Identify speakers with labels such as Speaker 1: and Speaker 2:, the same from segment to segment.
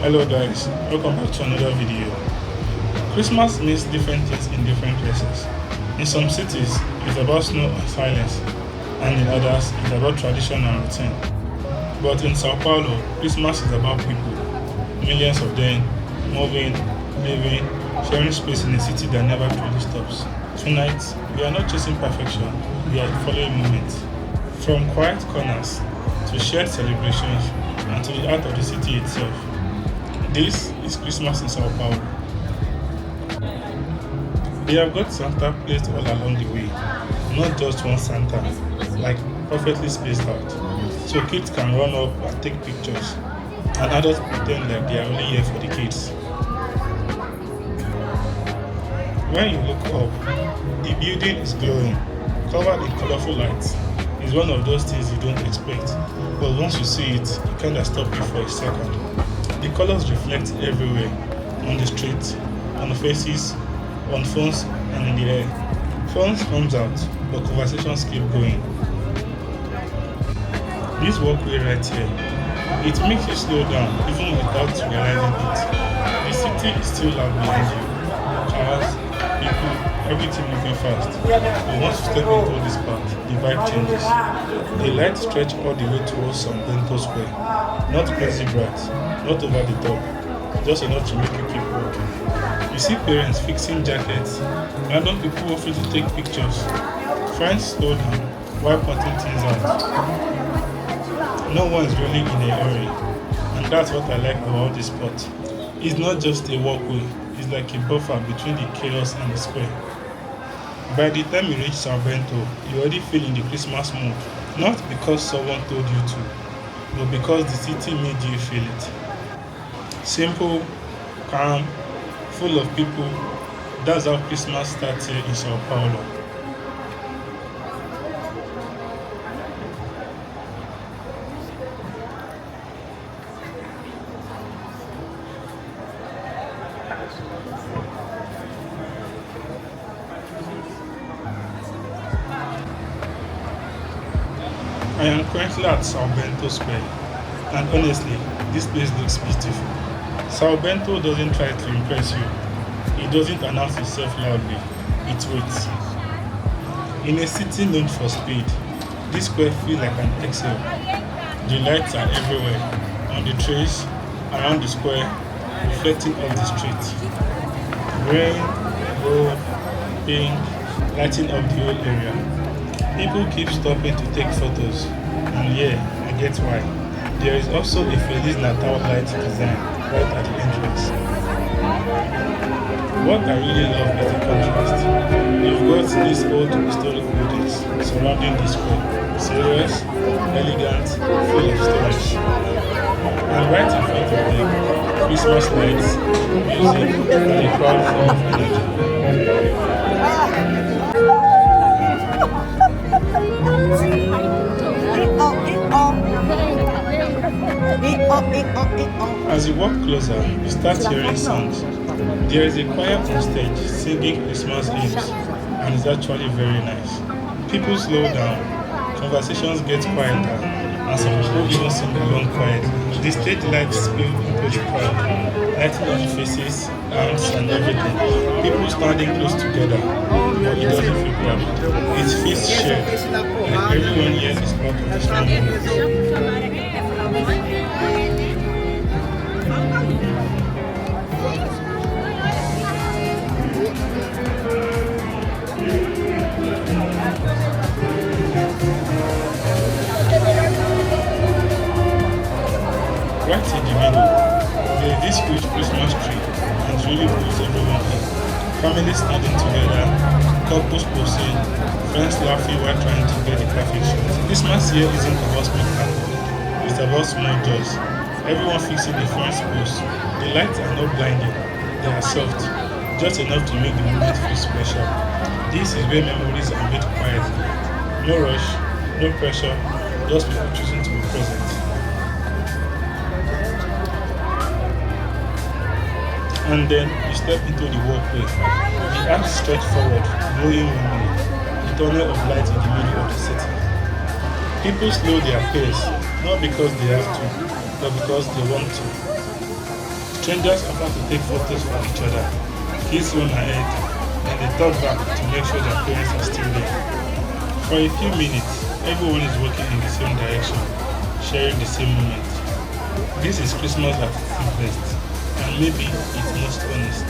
Speaker 1: Hello guys, welcome back to another video. Christmas means different things in different places. In some cities, it's about snow and silence, and in others, it's about tradition and routine. But in São Paulo, Christmas is about people. Millions of them moving, living, sharing space in a city that never truly stops. Tonight, we are not chasing perfection, we are following moments. From quiet corners to shared celebrations and to the heart of the city itself. This is Christmas in São Paulo. They have got Santa placed all along the way, not just one Santa, like perfectly spaced out. So kids can run up and take pictures, and adults pretend like they are only here for the kids. When you look up, the building is glowing, covered in colorful lights. It's one of those things you don't expect, but once you see it, you kinda stop you for a second. The colors reflect everywhere, on the streets, on the faces, on phones, and in the air. Phones comes out, but conversations keep going. This walkway right here, it makes you slow down even without realizing it. The city is still loud behind you. Cars, people, everything moving fast. But once you step into this part, the vibe changes. The lights stretch all the way towards São Bento Square. Not crazy bright, not over the top, just enough to make you keep walking. You see parents fixing jackets, random people offering to take pictures. Friends slow down while pointing things out. No one is really in a hurry, and that's what I like about this spot. It's not just a walkway, it's like a buffer between the chaos and the square. By the time you reach São Bento, you already feel in the Christmas mood, not because someone told you to, but because the city made you feel it. Simple, calm, full of people. That's how Christmas starts here in São Paulo. I am currently at São Bento Square, and honestly, this place looks beautiful. São Bento doesn't try to impress you. It doesn't announce itself loudly. It waits. In a city known for speed, this square feels like an exhale. The lights are everywhere, on the trees, around the square, reflecting off the street. Green, gold, pink, lighting up the whole area. People keep stopping to take photos, and yeah, I get why. There is also a Feliz Natal light design right at the entrance. What I really love is the contrast. You've got these old historic buildings surrounding the square, serious, elegant, full of storage. And right in front of them, Christmas lights, music, and a crowd full of energy. As you walk closer, you start hearing sounds. There is a choir on stage singing Christmas hymns, and it's actually very nice. People slow down, conversations get quieter, and some people even sing along quietly. The stage lights spill into the crowd, lighting up the faces, arms, and everything. People standing close together, but it doesn't feel crowded. It feels shared, like everyone here is part of the same moment. Right in the middle, there is this huge Christmas tree, and it really pulls everyone in. Families standing together, couples posing, friends laughing while trying to get the perfect shot. Christmas here isn't about spectacle, it's about small joys. Everyone fixing the friend's pose. The lights are not blinding, they are soft, just enough to make the moment feel special. This is where memories are made quietly. No rush, no pressure, just people choosing to be present. And then you step into the walkway. The arms stretch forward, glowing warmly, the tunnel of light in the middle of the city. People slow their pace, not because they have to, but because they want to. Strangers offer to take photos for each other, kids run ahead, and they talk back to make sure their parents are still there. For a few minutes, everyone is walking in the same direction, sharing the same moment. This is Christmas at its simplest, and maybe its most honest.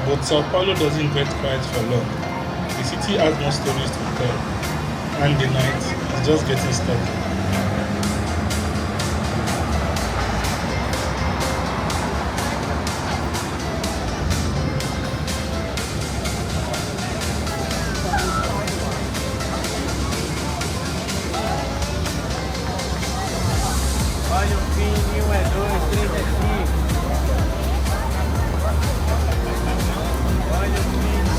Speaker 1: But Sao Paulo doesn't get quiet for long. The city has more stories to tell, and the night is just getting started.
Speaker 2: Olha o fininho, é 2, 3 aqui. Olha o fininho.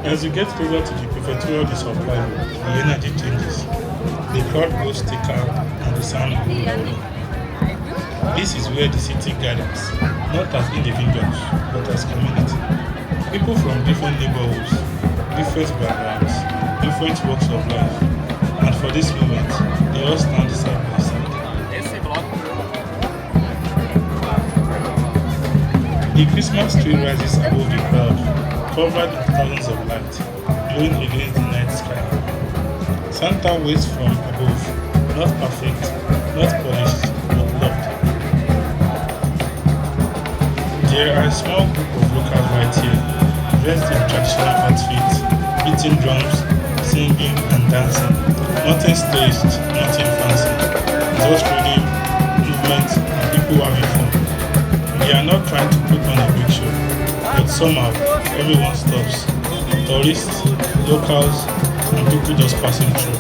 Speaker 1: As you get closer to the Prefeitura de São Paulo, the energy changes. The crowd goes thicker and the sound grows louder. This is where the city gathers, not as individuals, but as community. People from different neighborhoods, different backgrounds, different walks of life, and for this moment, they all stand side by side. The Christmas tree rises above the crowd, covered in thousands of lights, glowing against the night sky. Santa waits from above, not perfect, not polished, but loved. There are a small group of local riders dressed in traditional outfits, beating drums, singing and dancing. Nothing staged, nothing fancy. Just rhythm, movement, and people having fun. They are not trying to put on a big show, but somehow everyone stops. Tourists, locals, and people just passing through.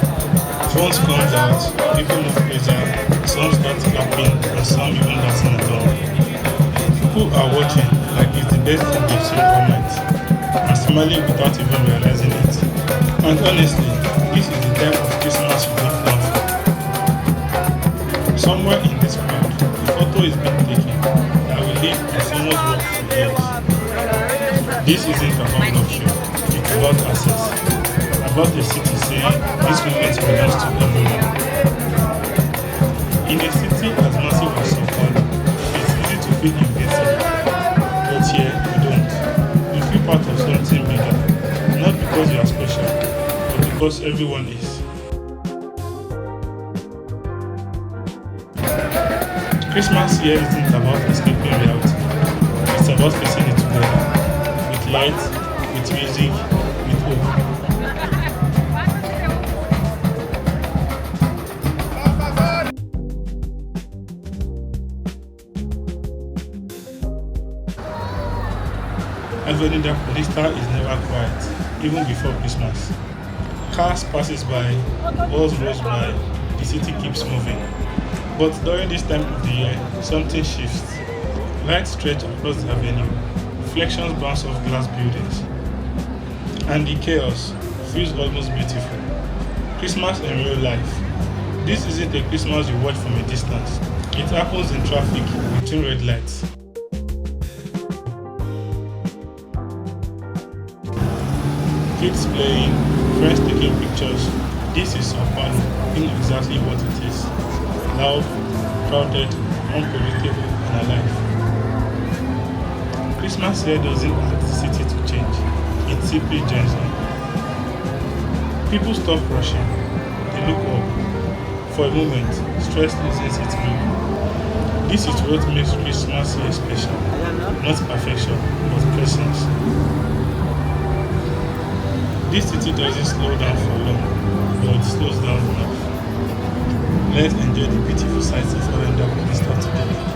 Speaker 1: Phones comes out, people move closer, some start clapping, and some even dancing along. People are watching like it's the best thing they've seen all night, and smiling without even realizing it. And honestly, this is the type of Christmas you don't plan for. Somewhere in this crowd, a photo is being taken that will leave as someone's work for years. This isn't about luxury, it's about access. About the city saying this moment belongs to everyone. In a city as massive as São Paulo, it's easy to feel invincible. But here, we don't. We feel part of something bigger. Not because we are special, but because everyone is. Christmas here isn't about escaping reality. It's about facing it together. With light, with music, with hope. Avenida Paulista is never quiet, even before Christmas. Cars passes by, walls rolls by, the city keeps moving. But during this time of the year, something shifts. Lights stretch across the avenue, reflections bounce off glass buildings, and the chaos feels almost beautiful. Christmas in real life. This isn't a Christmas you watch from a distance. It happens in traffic between red lights. Kids playing, friends taking pictures. This is São Paulo, being exactly what it is. Loud, crowded, unpredictable, and alive. Christmas here doesn't ask the city to change. It simply joins on. People stop rushing. They look up. For a moment, stress loses its grip. This is what makes Christmas here special. Not perfection, but presence. This city doesn't slow down for long, but it slows down enough. Let's enjoy the beautiful sights of Avenida Paulista today.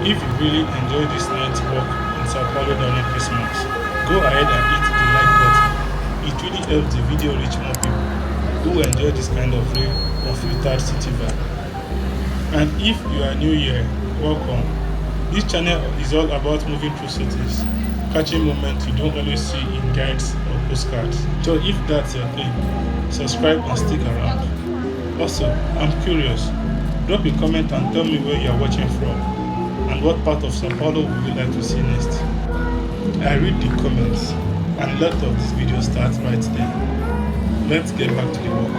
Speaker 1: If you really enjoy this night's walk in São Paulo during Christmas, go ahead and hit the like button. It really helps the video reach more people who enjoy this kind of real, unfiltered city vibe. And if you are new here, welcome. This channel is all about moving through cities, catching moments you don't always see in guides or postcards. So if that's your thing, subscribe and stick around. Also, I'm curious, drop a comment and tell me where you are watching from. And what part of São Paulo would you like to see next? I read the comments and a lot of this video starts right there. Let's get back to the work.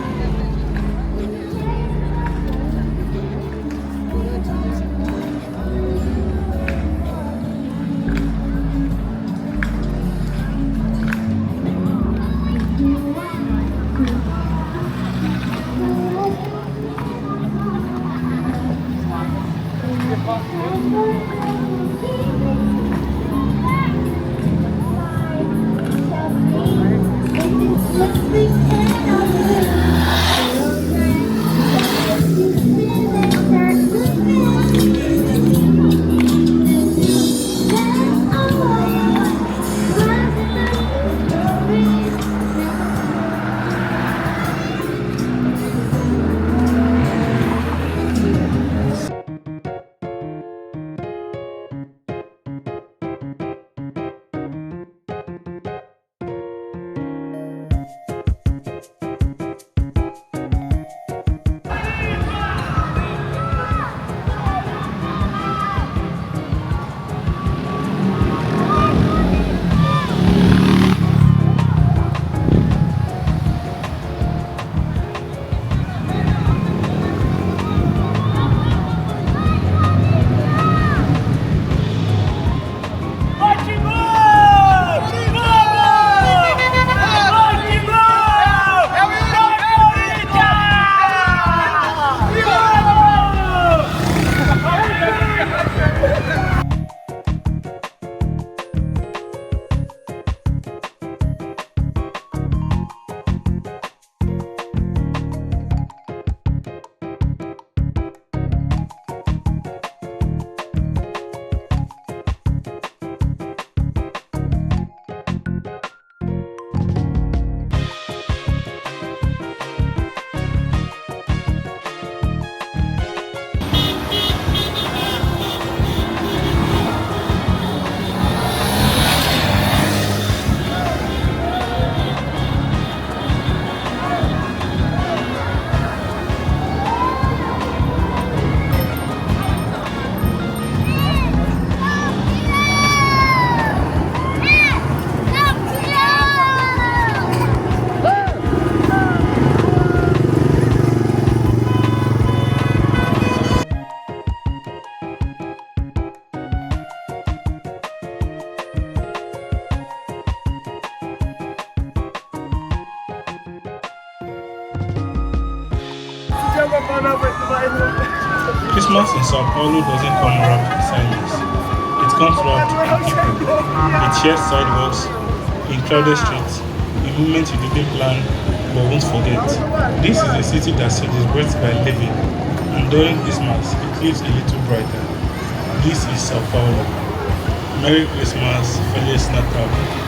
Speaker 1: Christmas in Sao Paulo doesn't come wrapped in silence. It comes wrapped in people. It shared sidewalks, in crowded streets, in moments you didn't plan but won't forget. This is a city that celebrates by living, and during Christmas, it lives a little brighter. This is Sao Paulo. Merry Christmas, Feliz Natal.